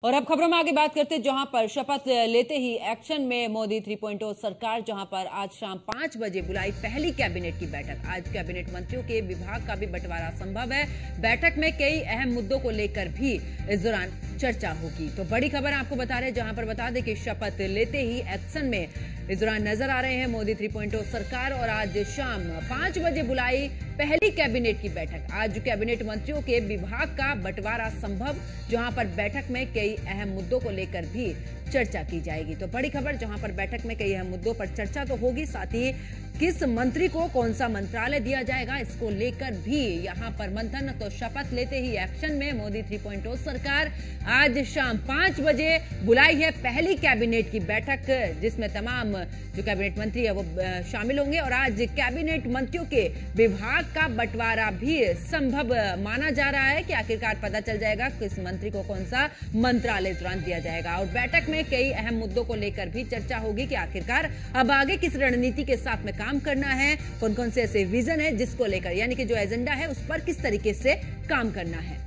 और अब खबरों में आगे बात करते हैं, जहां पर शपथ लेते ही एक्शन में मोदी 3.0 सरकार, जहां पर आज शाम 5 बजे बुलाई पहली कैबिनेट की बैठक। आज कैबिनेट मंत्रियों के विभाग का भी बंटवारा संभव है। बैठक में कई अहम मुद्दों को लेकर भी इस दौरान चर्चा होगी। तो बड़ी खबर आपको बता रहे हैं, जहां पर बता दें कि शपथ लेते ही एक्शन में इस दौरान नजर आ रहे हैं मोदी 3.0 सरकार। और आज शाम 5 बजे बुलाई पहली कैबिनेट की बैठक। आज कैबिनेट मंत्रियों के विभाग का बंटवारा संभव, जहां पर बैठक में कई अहम मुद्दों को लेकर भी चर्चा की जाएगी। तो बड़ी खबर, जहां पर बैठक में कई अहम मुद्दों पर चर्चा तो होगी, साथ ही किस मंत्री को कौन सा मंत्रालय दिया जाएगा, इसको लेकर भी यहां पर मंथन। तो शपथ लेते ही एक्शन में मोदी 3.0 सरकार। आज शाम 5 बजे बुलाई है पहली कैबिनेट की बैठक, जिसमें तमाम जो कैबिनेट मंत्री है वो शामिल होंगे। और आज कैबिनेट मंत्रियों के विभाग का बंटवारा भी संभव माना जा रहा है कि आखिरकार पता चल जाएगा किस मंत्री को कौन सा मंत्रालय इस दौरान दिया जाएगा। और बैठक में कई अहम मुद्दों को लेकर भी चर्चा होगी कि आखिरकार अब आगे किस रणनीति के साथ में काम करना है, कौन कौन से ऐसे विजन है जिसको लेकर, यानी कि जो एजेंडा है उस पर किस तरीके से काम करना है।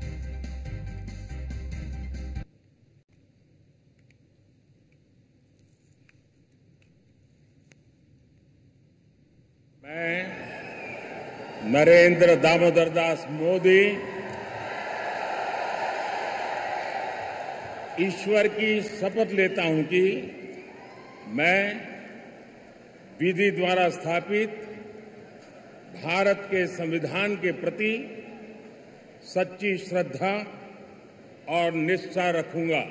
मैं नरेंद्र दामोदर दास मोदी ईश्वर की शपथ लेता हूं कि मैं विधि द्वारा स्थापित भारत के संविधान के प्रति सच्ची श्रद्धा और निष्ठा रखूंगा।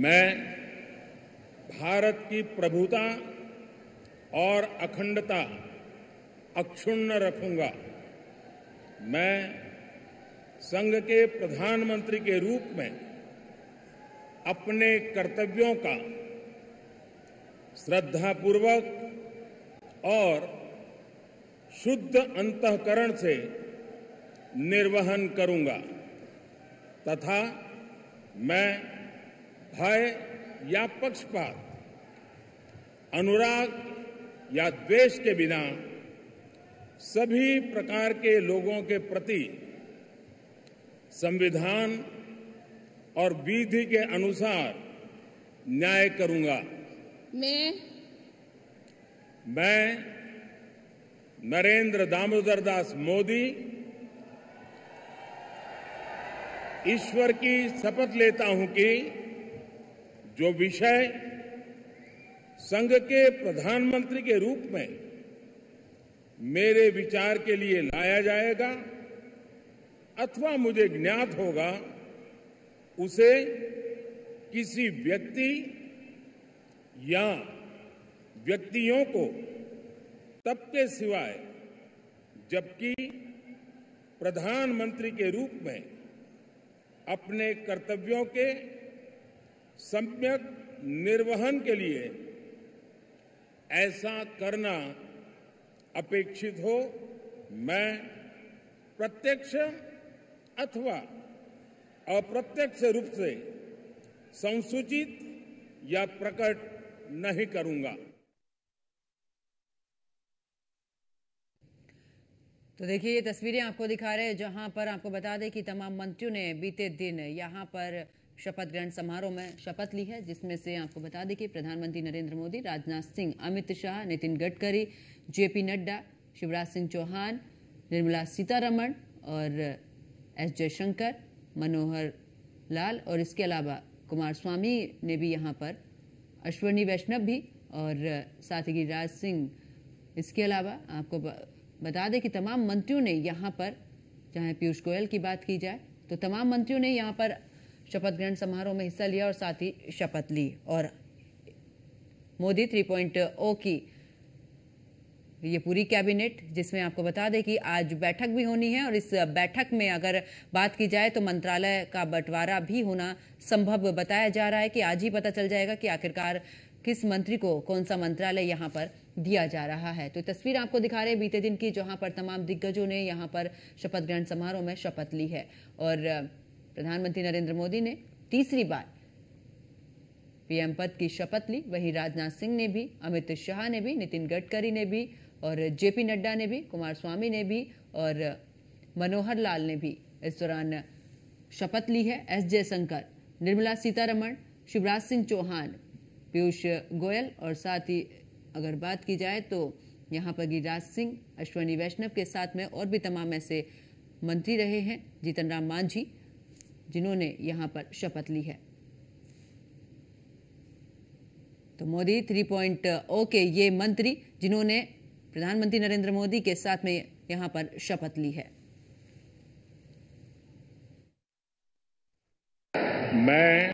मैं भारत की प्रभुता और अखंडता अक्षुण्ण रखूंगा। मैं संघ के प्रधानमंत्री के रूप में अपने कर्तव्यों का श्रद्धापूर्वक और शुद्ध अंतःकरण से निर्वहन करूंगा तथा मैं भय या पक्षपात, अनुराग या द्वेष के बिना सभी प्रकार के लोगों के प्रति संविधान और विधि के अनुसार न्याय करूंगा। मैं नरेंद्र दामोदर दास मोदी ईश्वर की शपथ लेता हूं कि जो विषय संघ के प्रधानमंत्री के रूप में मेरे विचार के लिए लाया जाएगा अथवा मुझे ज्ञात होगा, उसे किसी व्यक्ति या व्यक्तियों को तब के सिवाय जबकि प्रधानमंत्री के रूप में अपने कर्तव्यों के सम्यक निर्वहन के लिए ऐसा करना अपेक्षित हो, मैं प्रत्यक्ष अथवा अप्रत्यक्ष रूप से संसूचित या प्रकट नहीं करूंगा। तो देखिए, ये तस्वीरें आपको दिखा रहे हैं, जहां पर आपको बता दें कि तमाम मंत्रियों ने बीते दिन यहां पर शपथ ग्रहण समारोह में शपथ ली है, जिसमें से आपको बता दें कि प्रधानमंत्री नरेंद्र मोदी, राजनाथ सिंह, अमित शाह, नितिन गडकरी, जेपी नड्डा, शिवराज सिंह चौहान, निर्मला सीतारमण और एस जयशंकर, मनोहर लाल और इसके अलावा कुमारस्वामी ने भी यहाँ पर, अश्विनी वैष्णव भी और साथ ही गिरिराज सिंह। इसके अलावा आपको बता दें कि तमाम मंत्रियों ने यहाँ पर, चाहे पीयूष गोयल की बात की जाए तो तमाम मंत्रियों ने यहाँ पर शपथ ग्रहण समारोह में हिस्सा लिया और साथ ही शपथ ली। और मोदी 3.0 की ये पूरी कैबिनेट, जिसमें आपको बता दें कि आज बैठक भी होनी है और इस बैठक में अगर बात की जाए तो मंत्रालय का बंटवारा भी होना संभव बताया जा रहा है कि आज ही पता चल जाएगा कि आखिरकार किस मंत्री को कौन सा मंत्रालय यहाँ पर दिया जा रहा है। तो तस्वीर आपको दिखा रहे हैं बीते दिन की, जहां पर तमाम दिग्गजों ने यहाँ पर शपथ ग्रहण समारोह में शपथ ली है। और प्रधानमंत्री नरेंद्र मोदी ने तीसरी बार पीएम पद की शपथ ली, वहीं राजनाथ सिंह ने भी, अमित शाह ने भी, नितिन गडकरी ने भी और जेपी नड्डा ने भी, कुमारस्वामी ने भी और मनोहर लाल ने भी इस दौरान शपथ ली है। एस जयशंकर निर्मला सीतारमण, शिवराज सिंह चौहान, पीयूष गोयल और साथ ही अगर बात की जाए तो यहाँ पर गिरिराज सिंह, अश्विनी वैष्णव के साथ में और भी तमाम ऐसे मंत्री रहे हैं, जीतन राम मांझी, जिन्होंने यहाँ पर शपथ ली है। तो मोदी 3.0 के ये मंत्री जिन्होंने प्रधानमंत्री नरेंद्र मोदी के साथ में यहाँ पर शपथ ली है। मैं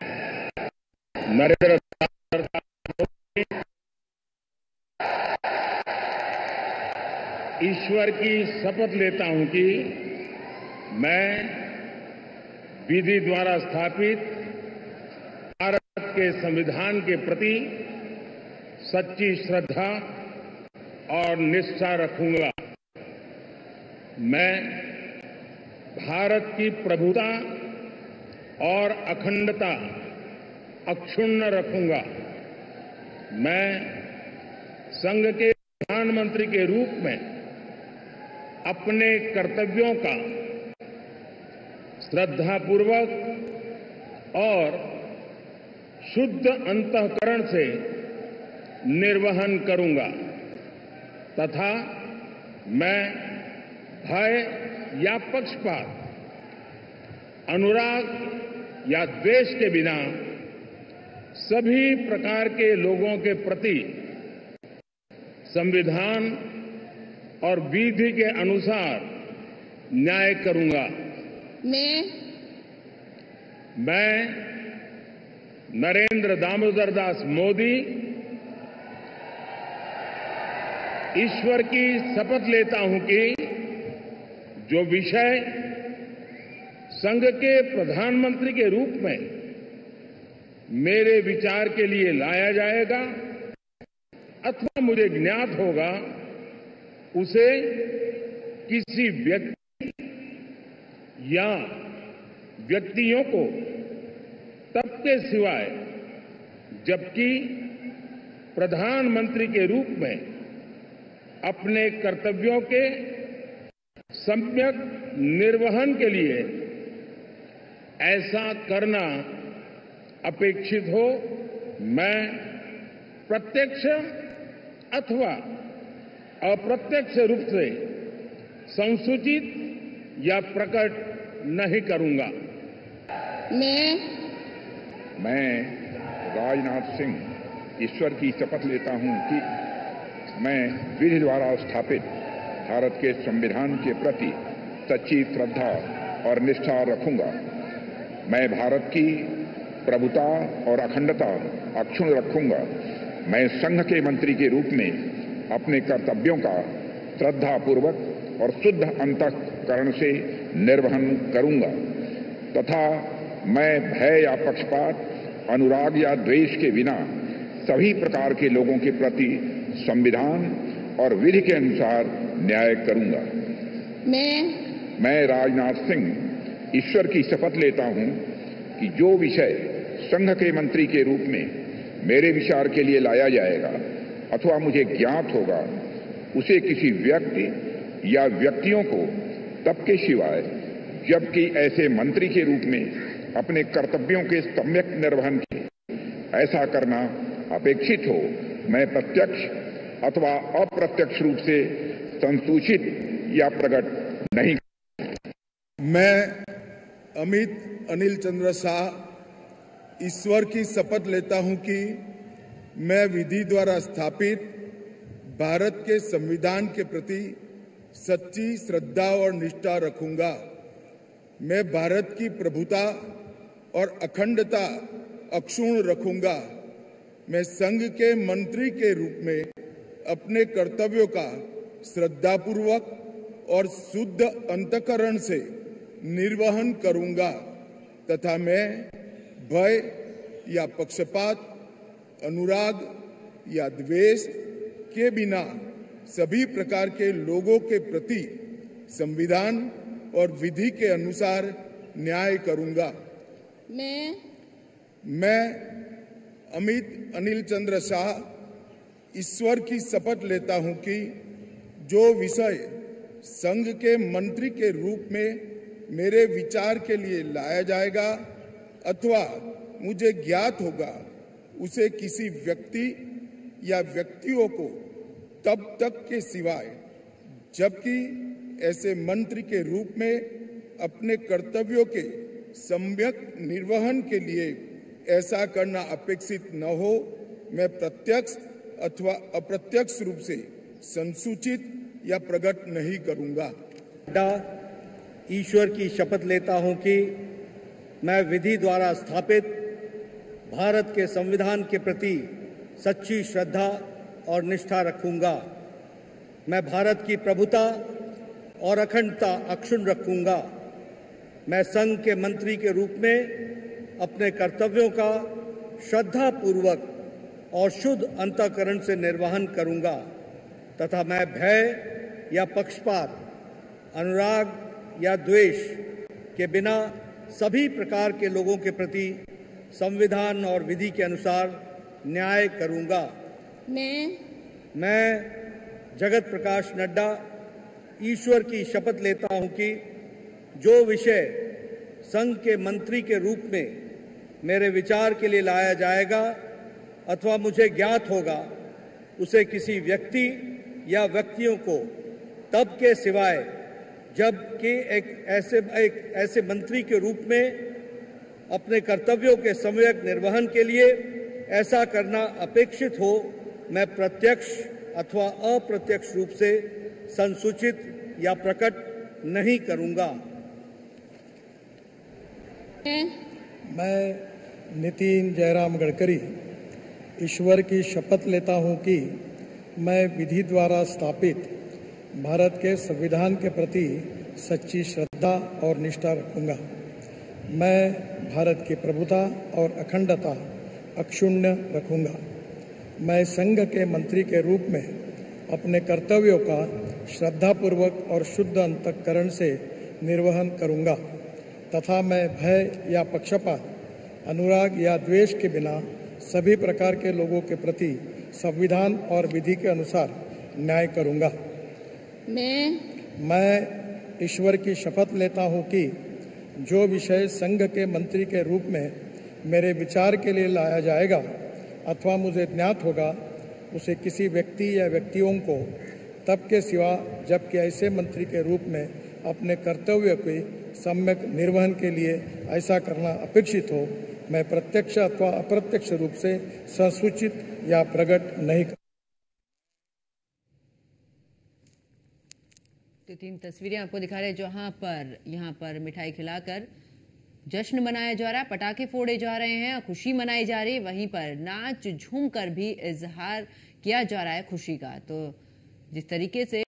नरेंद्र ईश्वर की शपथ लेता हूं कि मैं विधि द्वारा स्थापित भारत के संविधान के प्रति सच्ची श्रद्धा और निष्ठा रखूंगा। मैं भारत की प्रभुता और अखंडता अक्षुण्ण रखूंगा। मैं संघ के प्रधानमंत्री के रूप में अपने कर्तव्यों का श्रद्धापूर्वक और शुद्ध अंतःकरण से निर्वहन करूंगा तथा मैं भय या पक्षपात, अनुराग या द्वेष के बिना सभी प्रकार के लोगों के प्रति संविधान और विधि के अनुसार न्याय करूंगा। मैं नरेंद्र दामोदर दास मोदी ईश्वर की शपथ लेता हूं कि जो विषय संघ के प्रधानमंत्री के रूप में मेरे विचार के लिए लाया जाएगा अथवा मुझे ज्ञात होगा, उसे किसी व्यक्ति या व्यक्तियों को तब के सिवाय जबकि प्रधानमंत्री के रूप में अपने कर्तव्यों के सम्यक निर्वहन के लिए ऐसा करना अपेक्षित हो, मैं प्रत्यक्ष अथवा अप्रत्यक्ष रूप से संसूचित या प्रकट नहीं करूंगा। मैं राजनाथ सिंह ईश्वर की शपथ लेता हूं कि मैं विधि द्वारा स्थापित भारत के संविधान के प्रति सच्ची श्रद्धा और निष्ठा रखूंगा। मैं भारत की प्रभुता और अखंडता अक्षुण्ण रखूंगा। मैं संघ के मंत्री के रूप में अपने कर्तव्यों का श्रद्धापूर्वक और शुद्ध अंतःकरण से निर्वहन करूंगा तथा मैं भय या पक्षपात, अनुराग या द्वेष के बिना सभी प्रकार के लोगों के प्रति संविधान और विधि के अनुसार न्याय करूंगा। मैं राजनाथ सिंह ईश्वर की शपथ लेता हूं कि जो विषय संघ के मंत्री के रूप में मेरे विचार के लिए लाया जाएगा अथवा मुझे ज्ञात होगा, उसे किसी व्यक्ति या व्यक्तियों को तब के सिवाय जबकि ऐसे मंत्री के रूप में अपने कर्तव्यों के सम्यक निर्वहन के ऐसा करना अपेक्षित हो, मैं प्रत्यक्ष अथवा अप्रत्यक्ष रूप से संसूचित या प्रकट नहीं। मैं अमित अनिल चंद्र शाह ईश्वर की शपथ लेता हूं कि मैं विधि द्वारा स्थापित भारत के संविधान के प्रति सच्ची श्रद्धा और निष्ठा रखूंगा। मैं भारत की प्रभुता और अखंडता अक्षुण्ण रखूंगा। मैं संघ के मंत्री के रूप में अपने कर्तव्यों का श्रद्धापूर्वक और शुद्ध अंतःकरण से निर्वहन करूंगा तथा मैं भय या पक्षपात, अनुराग या द्वेष के बिना सभी प्रकार के लोगों के प्रति संविधान और विधि के अनुसार न्याय करूंगा। मैं अमित अनिल चंद्र शाह ईश्वर की शपथ लेता हूं कि जो विषय संघ के मंत्री के रूप में मेरे विचार के लिए लाया जाएगा अथवा मुझे ज्ञात होगा उसे किसी व्यक्ति या व्यक्तियों को तब तक के सिवाय जबकि ऐसे मंत्री के रूप में अपने कर्तव्यों के सम्यक निर्वहन के लिए ऐसा करना अपेक्षित न हो, मैं प्रत्यक्ष अथवा अप्रत्यक्ष रूप से संसूचित या प्रकट नहीं करूंगा। ईश्वर की शपथ लेता हूं कि मैं विधि द्वारा स्थापित भारत के संविधान के प्रति सच्ची श्रद्धा और निष्ठा रखूंगा। मैं भारत की प्रभुता और अखंडता अक्षुण्ण रखूंगा। मैं संघ के मंत्री के रूप में अपने कर्तव्यों का श्रद्धापूर्वक और शुद्ध अंतःकरण से निर्वहन करूंगा तथा मैं भय या पक्षपात, अनुराग या द्वेष के बिना सभी प्रकार के लोगों के प्रति संविधान और विधि के अनुसार न्याय करूंगा। मैं जगत प्रकाश नड्डा ईश्वर की शपथ लेता हूं कि जो विषय संघ के मंत्री के रूप में मेरे विचार के लिए लाया जाएगा अथवा मुझे ज्ञात होगा उसे किसी व्यक्ति या व्यक्तियों को तब के सिवाय जबकि एक ऐसे मंत्री के रूप में अपने कर्तव्यों के सम्यक निर्वहन के लिए ऐसा करना अपेक्षित हो, मैं प्रत्यक्ष अथवा अप्रत्यक्ष रूप से संसूचित या प्रकट नहीं करूंगा। मैं नितिन जयराम गडकरी ईश्वर की शपथ लेता हूं कि मैं विधि द्वारा स्थापित भारत के संविधान के प्रति सच्ची श्रद्धा और निष्ठा रखूंगा। मैं भारत की प्रभुता और अखंडता अक्षुण्ण रखूंगा। मैं संघ के मंत्री के रूप में अपने कर्तव्यों का श्रद्धापूर्वक और शुद्ध अंतःकरण से निर्वहन करूंगा तथा मैं भय या पक्षपात, अनुराग या द्वेष के बिना सभी प्रकार के लोगों के प्रति संविधान और विधि के अनुसार न्याय करूंगा। मैं ईश्वर की शपथ लेता हूं कि जो विषय संघ के मंत्री के रूप में मेरे विचार के लिए लाया जाएगा अथवा मुझे ज्ञात होगा उसे किसी व्यक्ति या व्यक्तियों को तब के सिवा जबकि ऐसे मंत्री के रूप में अपने कर्तव्य के सम्यक निर्वहन के लिए ऐसा करना अपेक्षित हो, मैं प्रत्यक्ष अथवा अप्रत्यक्ष रूप से संसूचित या प्रकट नहीं। तो 3 तस्वीरें आपको दिखा रहे हैं जहां पर यहाँ पर मिठाई खिलाकर जश्न मनाया जा रहा है, पटाखे फोड़े जा रहे हैं, खुशी मनाई जा रही है। वहीं पर नाच झूम कर भी इजहार किया जा रहा है खुशी का। तो जिस तरीके से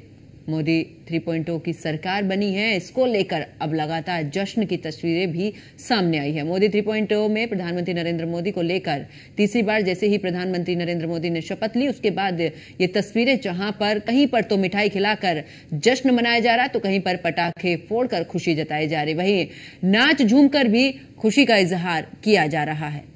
मोदी 3.0 की सरकार बनी है, इसको लेकर अब लगातार जश्न की तस्वीरें भी सामने आई है। मोदी 3.0 में प्रधानमंत्री नरेंद्र मोदी को लेकर तीसरी बार जैसे ही प्रधानमंत्री नरेंद्र मोदी ने शपथ ली, उसके बाद ये तस्वीरें जहां पर कहीं पर तो मिठाई खिलाकर जश्न मनाया जा रहा है तो कहीं पर पटाखे फोड़कर खुशी जताई जा रही, वहीं नाच झूम कर भी खुशी का इजहार किया जा रहा है।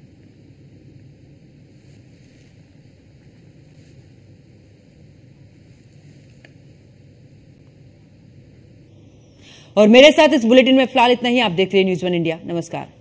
और मेरे साथ इस बुलेटिन में फिलहाल इतना ही। आप देख रहे हैं न्यूज़ 1 इंडिया। नमस्कार।